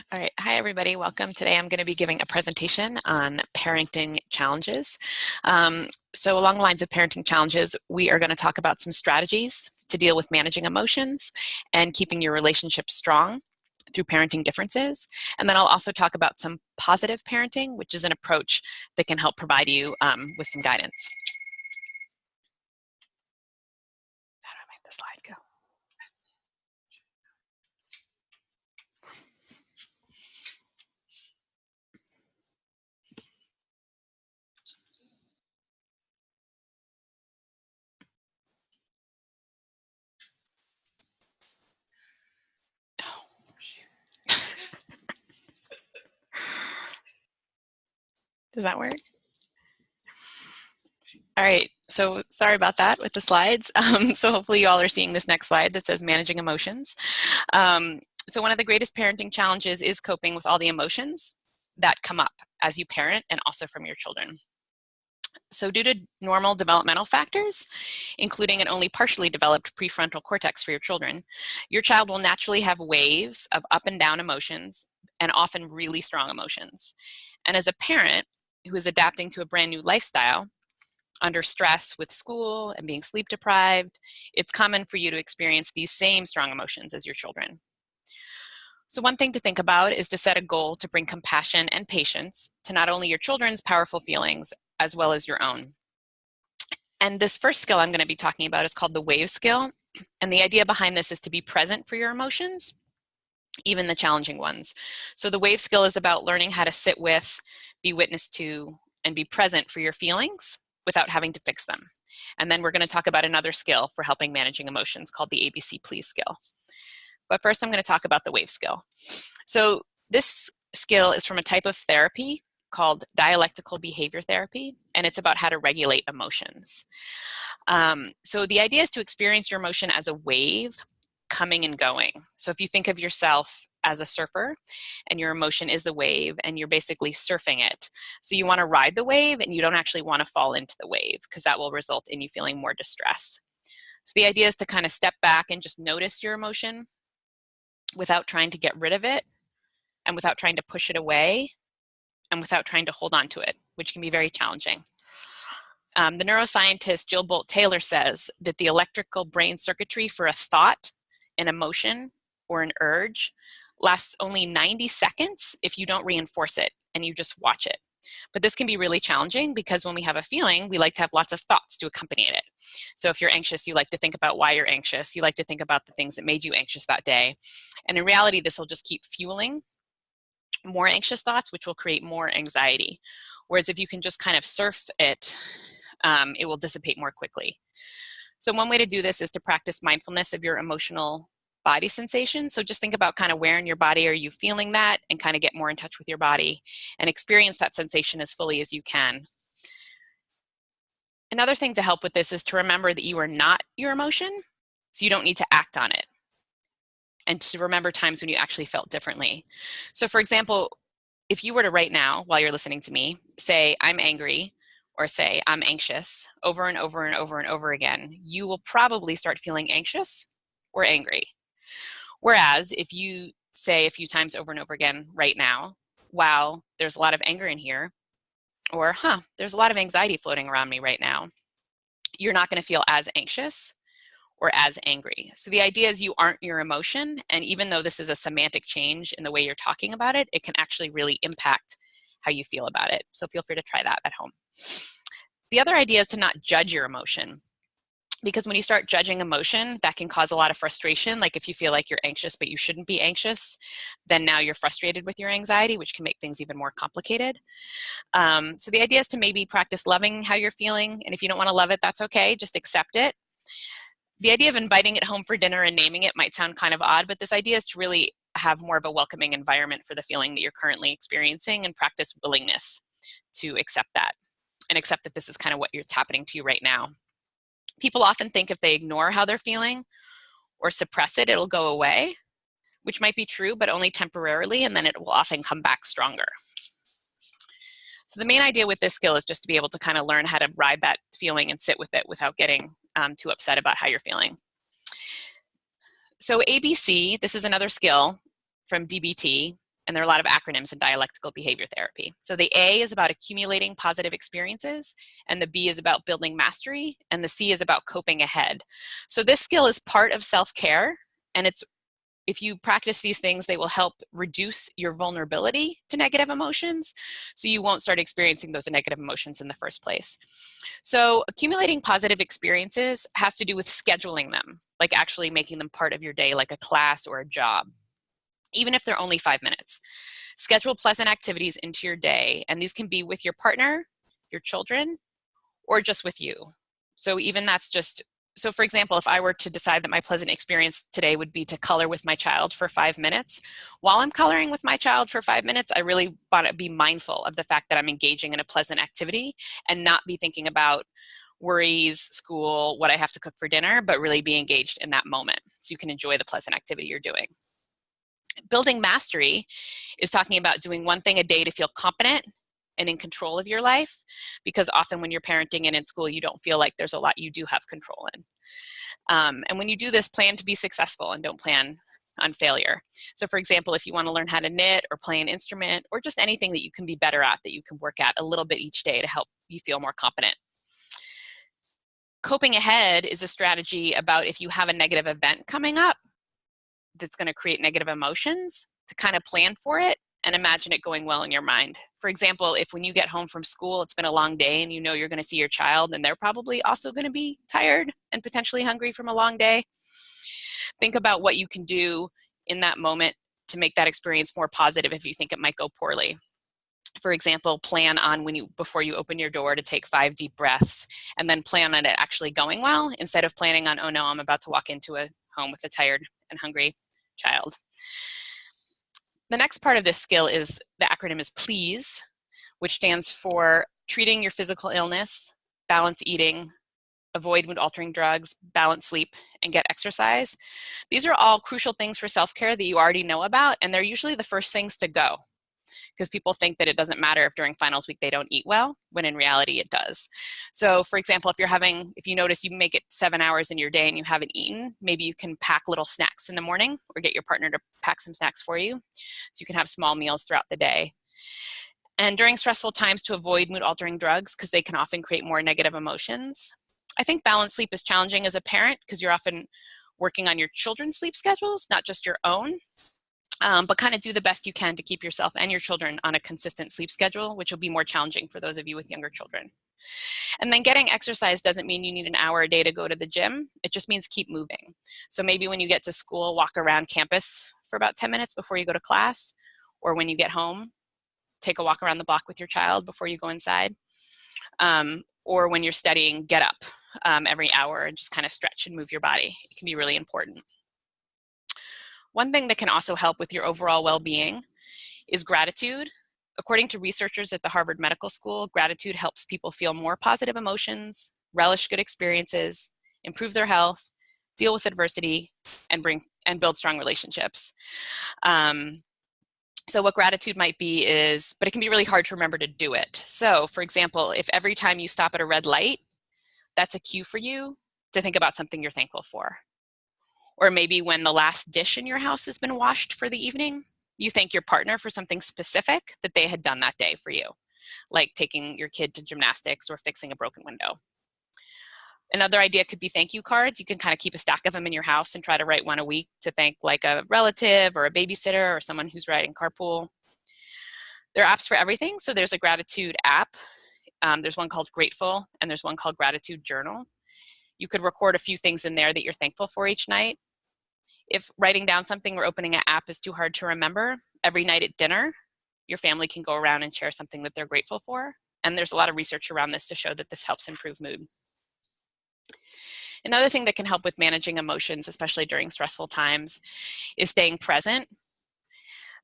All right. Hi, everybody. Welcome. Today I'm going to be giving a presentation on parenting challenges. So along the lines of parenting challenges, we are going to talk about some strategies to deal with managing emotions and keeping your relationship strong through parenting differences. And then I'll also talk about some positive parenting, which is an approach that can help provide you with some guidance. How do I make the slide go? Does that work? All right, so sorry about that with the slides. So hopefully you all are seeing this next slide that says managing emotions. So one of the greatest parenting challenges is coping with all the emotions that come up as you parent and also from your children. So due to normal developmental factors, including an only partially developed prefrontal cortex for your child will naturally have waves of up and down emotions and often really strong emotions. And as a parent who is adapting to a brand new lifestyle, under stress with school and being sleep deprived, it's common for you to experience these same strong emotions as your children. So one thing to think about is to set a goal to bring compassion and patience to not only your children's powerful feelings, as well as your own. And this first skill I'm going to be talking about is called the WAVE skill. And the idea behind this is to be present for your emotions, even the challenging ones. So the WAVE skill is about learning how to sit with, be witness to, and be present for your feelings without having to fix them. And then we're going to talk about another skill for helping managing emotions called the ABC Please skill. But first I'm going to talk about the WAVE skill. So this skill is from a type of therapy called dialectical behavior therapy, and it's about how to regulate emotions. So the idea is to experience your emotion as a wave coming and going. So if you think of yourself as a surfer and your emotion is the wave and you're basically surfing it. So you want to ride the wave and you don't actually want to fall into the wave because that will result in you feeling more distress. So the idea is to kind of step back and just notice your emotion without trying to get rid of it and without trying to push it away and without trying to hold on to it, which can be very challenging. The neuroscientist Jill Bolte Taylor says that the electrical brain circuitry for a thought, an emotion, or an urge lasts only 90 seconds if you don't reinforce it and you just watch it. But this can be really challenging because when we have a feeling, we like to have lots of thoughts to accompany it. So if you're anxious, you like to think about why you're anxious. You like to think about the things that made you anxious that day. And in reality, this will just keep fueling more anxious thoughts, which will create more anxiety. Whereas if you can just kind of surf it, it will dissipate more quickly. So one way to do this is to practice mindfulness of your emotional body sensation. So just think about kind of where in your body are you feeling that and kind of get more in touch with your body and experience that sensation as fully as you can. Another thing to help with this is to remember that you are not your emotion, so you don't need to act on it. And to remember times when you actually felt differently. So for example, if you were to right now, while you're listening to me, say, I'm angry, or say, I'm anxious, over and over and over and over again, you will probably start feeling anxious or angry. Whereas if you say a few times over and over again right now, wow, there's a lot of anger in here, or there's a lot of anxiety floating around me right now, you're not going to feel as anxious or as angry. So the idea is you aren't your emotion, and even though this is a semantic change in the way you're talking about it, it can actually really impact how you feel about it. So feel free to try that at home. The other idea is to not judge your emotion, because when you start judging emotion, that can cause a lot of frustration. Like if you feel like you're anxious but you shouldn't be anxious, then now you're frustrated with your anxiety, which can make things even more complicated. So the idea is to maybe practice loving how you're feeling, and if you don't want to love it, that's okay, just accept it. The idea of inviting it home for dinner and naming it might sound kind of odd, but this idea is to really have more of a welcoming environment for the feeling that you're currently experiencing and practice willingness to accept that and accept that this is kind of what's happening to you right now. People often think if they ignore how they're feeling or suppress it, it'll go away, which might be true, but only temporarily, and then it will often come back stronger. So the main idea with this skill is just to be able to kind of learn how to ride that feeling and sit with it without getting too upset about how you're feeling. So ABC, this is another skill from DBT, And there are a lot of acronyms in dialectical behavior therapy. So the A is about accumulating positive experiences, and the B is about building mastery, and the C is about coping ahead. So this skill is part of self-care, and if you practice these things, they will help reduce your vulnerability to negative emotions, so you won't start experiencing those negative emotions in the first place. So accumulating positive experiences has to do with scheduling them, like actually making them part of your day, like a class or a job, even if they're only 5 minutes. Schedule pleasant activities into your day, and these can be with your partner, your children, or just with you. So even that's just, so for example, if I were to decide that my pleasant experience today would be to color with my child for 5 minutes, while I'm coloring with my child for 5 minutes, I really want to be mindful of the fact that I'm engaging in a pleasant activity and not be thinking about worries, school, what I have to cook for dinner, but really be engaged in that moment so you can enjoy the pleasant activity you're doing. Building mastery is talking about doing one thing a day to feel competent and in control of your life, because often when you're parenting and in school, you don't feel like there's a lot you do have control in. And when you do this, plan to be successful and don't plan on failure. So for example, if you want to learn how to knit or play an instrument or just anything that you can be better at, that you can work at a little bit each day to help you feel more competent. Coping ahead is a strategy about if you have a negative event coming up that's going to create negative emotions, to kind of plan for it and imagine it going well in your mind. For example, if when you get home from school, it's been a long day and you know you're going to see your child and they're probably also going to be tired and potentially hungry from a long day, think about what you can do in that moment to make that experience more positive if you think it might go poorly. For example, plan on before you open your door to take 5 deep breaths, and then plan on it actually going well instead of planning on, oh no, I'm about to walk into a home with a tired and hungry child. The next part of this skill is, the acronym is PLEASE, which stands for treating your physical illness, balance eating, avoid mood-altering drugs, balance sleep, and get exercise. These are all crucial things for self-care that you already know about, and they're usually the first things to go, because people think that it doesn't matter if during finals week they don't eat well, when in reality it does. So for example, if you notice you make it 7 hours in your day and you haven't eaten, maybe you can pack little snacks in the morning or get your partner to pack some snacks for you so you can have small meals throughout the day. And during stressful times, to avoid mood-altering drugs, because they can often create more negative emotions. I think balanced sleep is challenging as a parent because you're often working on your children's sleep schedules, not just your own. But kind of do the best you can to keep yourself and your children on a consistent sleep schedule, which will be more challenging for those of you with younger children. And then getting exercise doesn't mean you need an hour a day to go to the gym. It just means keep moving. So maybe when you get to school, walk around campus for about 10 minutes before you go to class, or when you get home, take a walk around the block with your child before you go inside. Or when you're studying, get up every hour and just kind of stretch and move your body. It can be really important. One thing that can also help with your overall well-being is gratitude. According to researchers at the Harvard Medical School, gratitude helps people feel more positive emotions, relish good experiences, improve their health, deal with adversity, and build strong relationships. So what gratitude might be is, but it can be really hard to remember to do it. So for example, if every time you stop at a red light, that's a cue for you to think about something you're thankful for. Or maybe when the last dish in your house has been washed for the evening, you thank your partner for something specific that they had done that day for you, like taking your kid to gymnastics or fixing a broken window. Another idea could be thank you cards. You can kind of keep a stack of them in your house and try to write one a week to thank like a relative or a babysitter or someone who's riding carpool. There are apps for everything. So there's a gratitude app. There's one called Grateful, and there's one called Gratitude Journal. You could record a few things in there that you're thankful for each night. If writing down something or opening an app is too hard to remember, every night at dinner, your family can go around and share something that they're grateful for. And there's a lot of research around this to show that this helps improve mood. Another thing that can help with managing emotions, especially during stressful times, is staying present.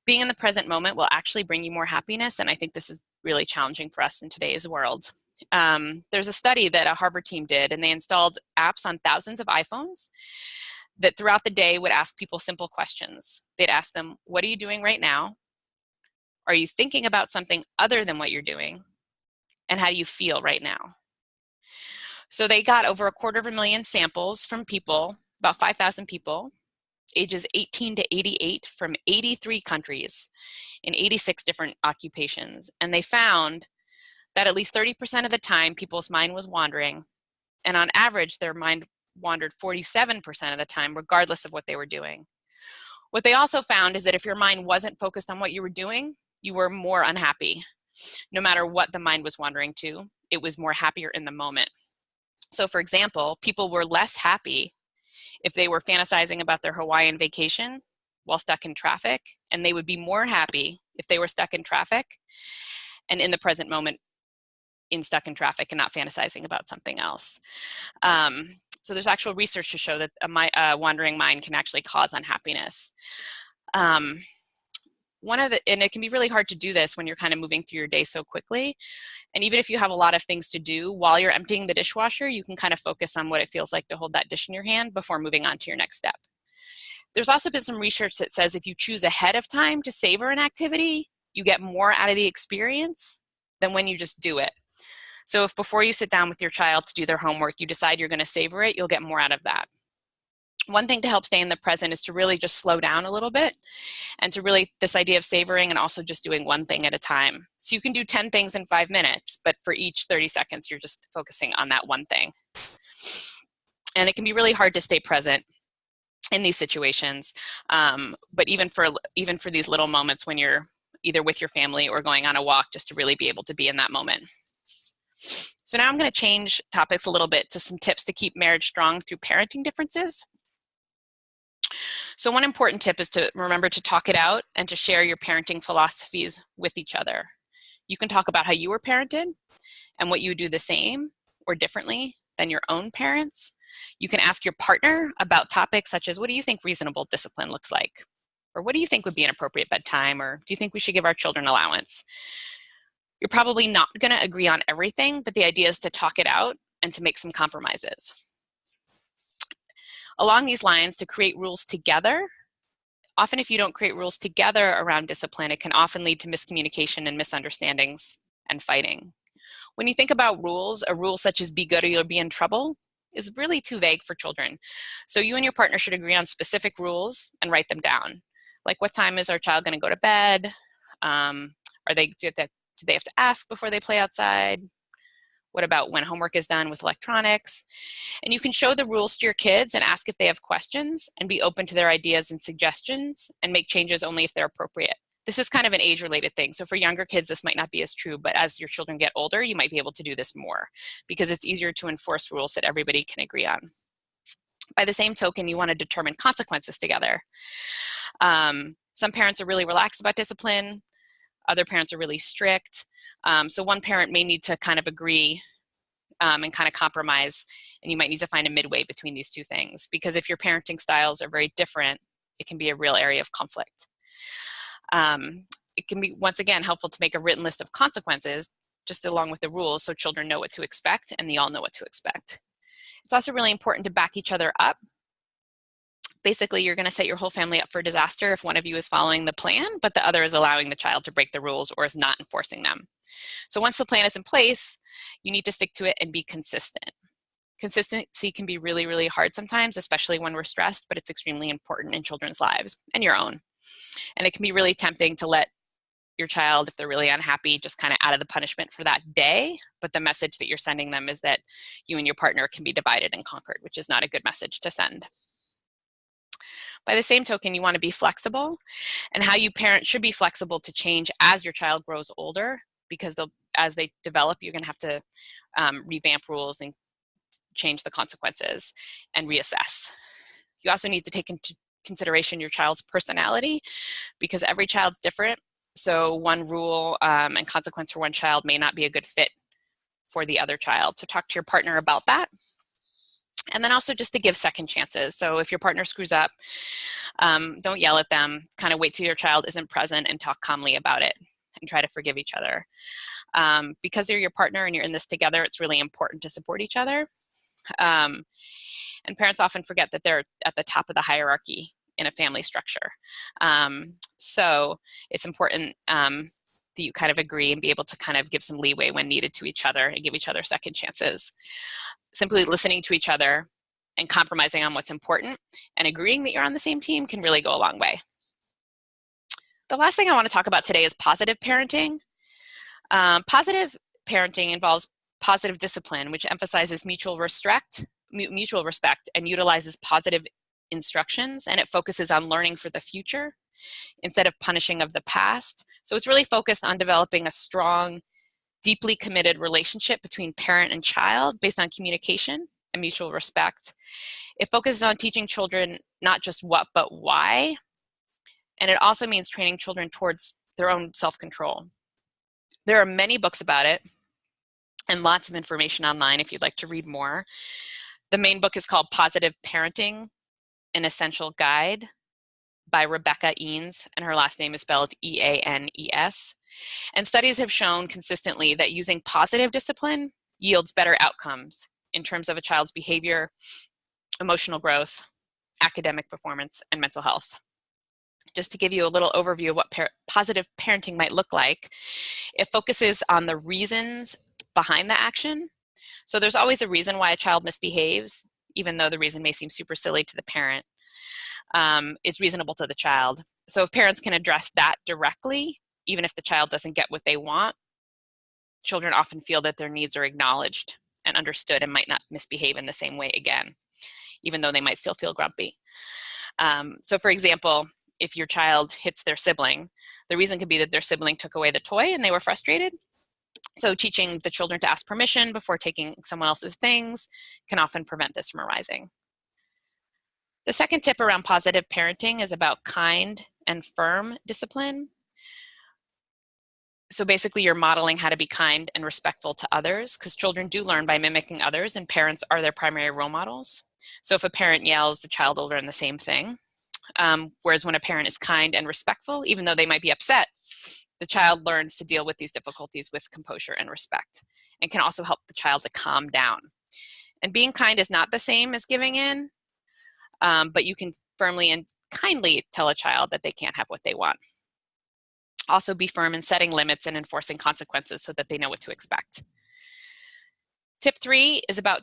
Being in the present moment will actually bring you more happiness, and I think this is really challenging for us in today's world. There's a study that a Harvard team did, and they installed apps on thousands of iPhones that throughout the day would ask people simple questions. They'd ask them, what are you doing right now? Are you thinking about something other than what you're doing? And how do you feel right now? So they got over 250,000 samples from people, about 5,000 people, ages 18 to 88 from 83 countries in 86 different occupations. And they found that at least 30% of the time people's mind was wandering. And on average, their mind wandered 47% of the time, regardless of what they were doing. What they also found is that if your mind wasn't focused on what you were doing, you were more unhappy. No matter what the mind was wandering to, it was more happier in the moment. So for example, people were less happy if they were fantasizing about their Hawaiian vacation while stuck in traffic, and they would be more happy if they were stuck in traffic and in the present moment stuck in traffic and not fantasizing about something else. So there's actual research to show that a wandering mind can actually cause unhappiness. And it can be really hard to do this when you're kind of moving through your day so quickly. And even if you have a lot of things to do while you're emptying the dishwasher, you can kind of focus on what it feels like to hold that dish in your hand before moving on to your next step. There's also been some research that says if you choose ahead of time to savor an activity, you get more out of the experience than when you just do it. So if before you sit down with your child to do their homework, you decide you're going to savor it, you'll get more out of that. One thing to help stay in the present is to really just slow down a little bit, and to really, this idea of savoring and also just doing one thing at a time. So you can do 10 things in 5 minutes, but for each 30 seconds, you're just focusing on that one thing. And it can be really hard to stay present in these situations, but even for these little moments when you're either with your family or going on a walk, just to really be able to be in that moment. So now I'm going to change topics a little bit to some tips to keep marriage strong through parenting differences. So one important tip is to remember to talk it out and to share your parenting philosophies with each other. You can talk about how you were parented and what you would do the same or differently than your own parents. You can ask your partner about topics such as, what do you think reasonable discipline looks like? Or what do you think would be an appropriate bedtime? Or do you think we should give our children allowance? You're probably not going to agree on everything, but the idea is to talk it out and to make some compromises. Along these lines, to create rules together. Often if you don't create rules together around discipline, it can often lead to miscommunication and misunderstandings and fighting. When you think about rules, a rule such as be good or you'll be in trouble is really too vague for children. So you and your partner should agree on specific rules and write them down. Like, what time is our child going to go to bed? Do they have to ask before they play outside? What about when homework is done with electronics? And you can show the rules to your kids and ask if they have questions, and be open to their ideas and suggestions, and make changes only if they're appropriate. This is kind of an age-related thing. So for younger kids, this might not be as true, but as your children get older, you might be able to do this more because it's easier to enforce rules that everybody can agree on. By the same token, you want to determine consequences together. Some parents are really relaxed about discipline. Other parents are really strict. So one parent may need to kind of agree and kind of compromise, and you might need to find a midway between these two things, because if your parenting styles are very different, it can be a real area of conflict. It can be, once again, helpful to make a written list of consequences just along with the rules so children know what to expect and they all know what to expect. It's also really important to back each other up. Basically, you're going to set your whole family up for disaster if one of you is following the plan, but the other is allowing the child to break the rules or is not enforcing them. So once the plan is in place, you need to stick to it and be consistent. Consistency can be really, really hard sometimes, especially when we're stressed, but it's extremely important in children's lives and your own. And it can be really tempting to let your child, if they're really unhappy, just kind of out of the punishment for that day. But the message that you're sending them is that you and your partner can be divided and conquered, which is not a good message to send. By the same token, you want to be flexible, and how you parent should be flexible to change as your child grows older, because as they develop, you're going to have to revamp rules and change the consequences and reassess. You also need to take into consideration your child's personality, because every child's different. So one rule and consequence for one child may not be a good fit for the other child. So talk to your partner about that. And then also just to give second chances. So if your partner screws up, don't yell at them. Kind of wait till your child isn't present and talk calmly about it and try to forgive each other. Because they're your partner and you're in this together, it's really important to support each other. And parents often forget that they're at the top of the hierarchy in a family structure. So it's important that you kind of agree and be able to kind of give some leeway when needed to each other and give each other second chances. Simply listening to each other and compromising on what's important and agreeing that you're on the same team can really go a long way. The last thing I want to talk about today is positive parenting. Positive parenting involves positive discipline, which emphasizes mutual respect and utilizes positive instructions, and it focuses on learning for the future instead of punishing of the past. So it's really focused on developing a strong, deeply committed relationship between parent and child based on communication and mutual respect. It focuses on teaching children not just what, but why. And it also means training children towards their own self-control. There are many books about it and lots of information online if you'd like to read more. The main book is called Positive Parenting, An Essential Guide by Rebecca Eanes, and her last name is spelled E-A-N-E-S. And studies have shown consistently that using positive discipline yields better outcomes in terms of a child's behavior, emotional growth, academic performance, and mental health. Just to give you a little overview of what positive parenting might look like, it focuses on the reasons behind the action. So there's always a reason why a child misbehaves, even though the reason may seem super silly to the parent. It's reasonable to the child. So if parents can address that directly, even if the child doesn't get what they want, children often feel that their needs are acknowledged and understood and might not misbehave in the same way again, even though they might still feel grumpy. So for example, if your child hits their sibling, the reason could be that their sibling took away the toy and they were frustrated. So teaching the children to ask permission before taking someone else's things can often prevent this from arising. The second tip around positive parenting is about kind and firm discipline. So basically you're modeling how to be kind and respectful to others, because children do learn by mimicking others and parents are their primary role models. So if a parent yells, the child will learn the same thing. Whereas when a parent is kind and respectful, even though they might be upset, the child learns to deal with these difficulties with composure and respect, and can also help the child to calm down. And being kind is not the same as giving in, but you can firmly and kindly tell a child that they can't have what they want. Also be firm in setting limits and enforcing consequences so that they know what to expect. Tip 3 is about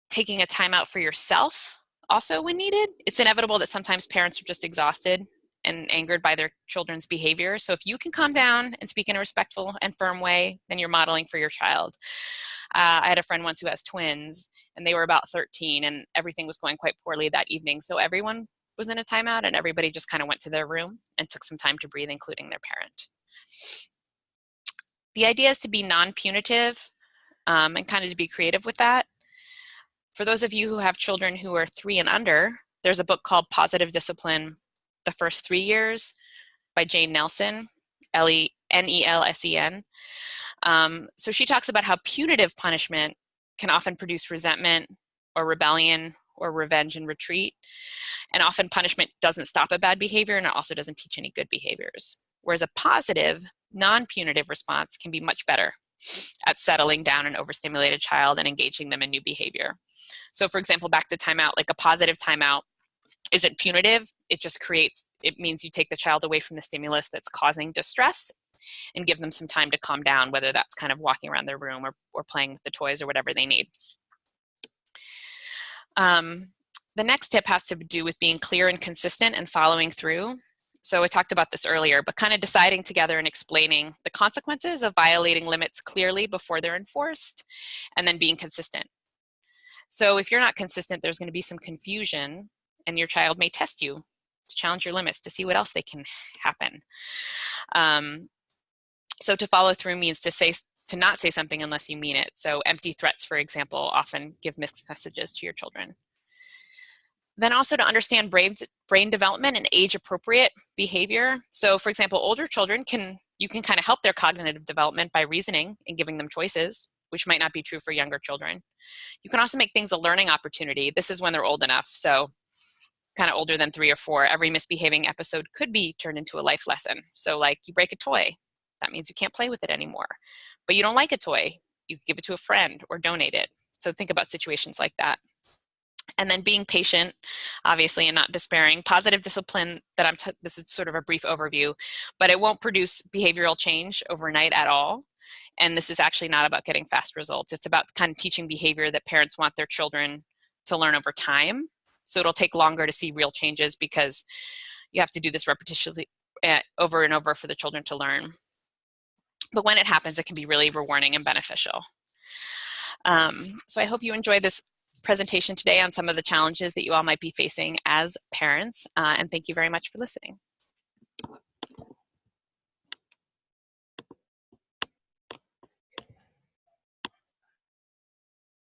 taking a time out for yourself also when needed. It's inevitable that sometimes parents are just exhausted and angered by their children's behavior. So if you can calm down and speak in a respectful and firm way, then you're modeling for your child. I had a friend once who has twins, and they were about 13, and everything was going quite poorly that evening. So everyone was in a timeout, and everybody just kind of went to their room and took some time to breathe, including their parent. The idea is to be non-punitive and kind of to be creative with that. For those of you who have children who are 3 and under, there's a book called Positive Discipline, The First 3 Years by Jane Nelson, N-E-L-S-E-N. So she talks about how punitive punishment can often produce resentment or rebellion or revenge and retreat. And often punishment doesn't stop a bad behavior, and it also doesn't teach any good behaviors. Whereas a positive, non-punitive response can be much better at settling down an overstimulated child and engaging them in new behavior. So for example, back to timeout, like a positive timeout isn't punitive. It just it means you take the child away from the stimulus that's causing distress and give them some time to calm down, whether that's kind of walking around their room or playing with the toys or whatever they need. The next tip has to do with being clear and consistent and following through. So I talked about this earlier, but kind of deciding together and explaining the consequences of violating limits clearly before they're enforced, and then being consistent. So if you're not consistent, there's going to be some confusion, and your child may test you to challenge your limits to see what else they can happen. So to follow through means to not say something unless you mean it. So empty threats, for example, often give mixed messages to your children. Then also to understand brain development and age-appropriate behavior. So for example, older children you can kind of help their cognitive development by reasoning and giving them choices, which might not be true for younger children. You can also make things a learning opportunity. This is when they're old enough, so kind of older than 3 or 4. Every misbehaving episode could be turned into a life lesson. So like you break a toy, that means you can't play with it anymore. But you don't like a toy, you could give it to a friend or donate it. So think about situations like that. And then being patient, obviously, and not despairing. Positive discipline, this is sort of a brief overview, but it won't produce behavioral change overnight at all. And this is actually not about getting fast results. It's about kind of teaching behavior that parents want their children to learn over time. So it'll take longer to see real changes because you have to do this repetitiously over and over for the children to learn. But when it happens, it can be really rewarding and beneficial. So I hope you enjoyed this presentation today on some of the challenges that you all might be facing as parents, and thank you very much for listening.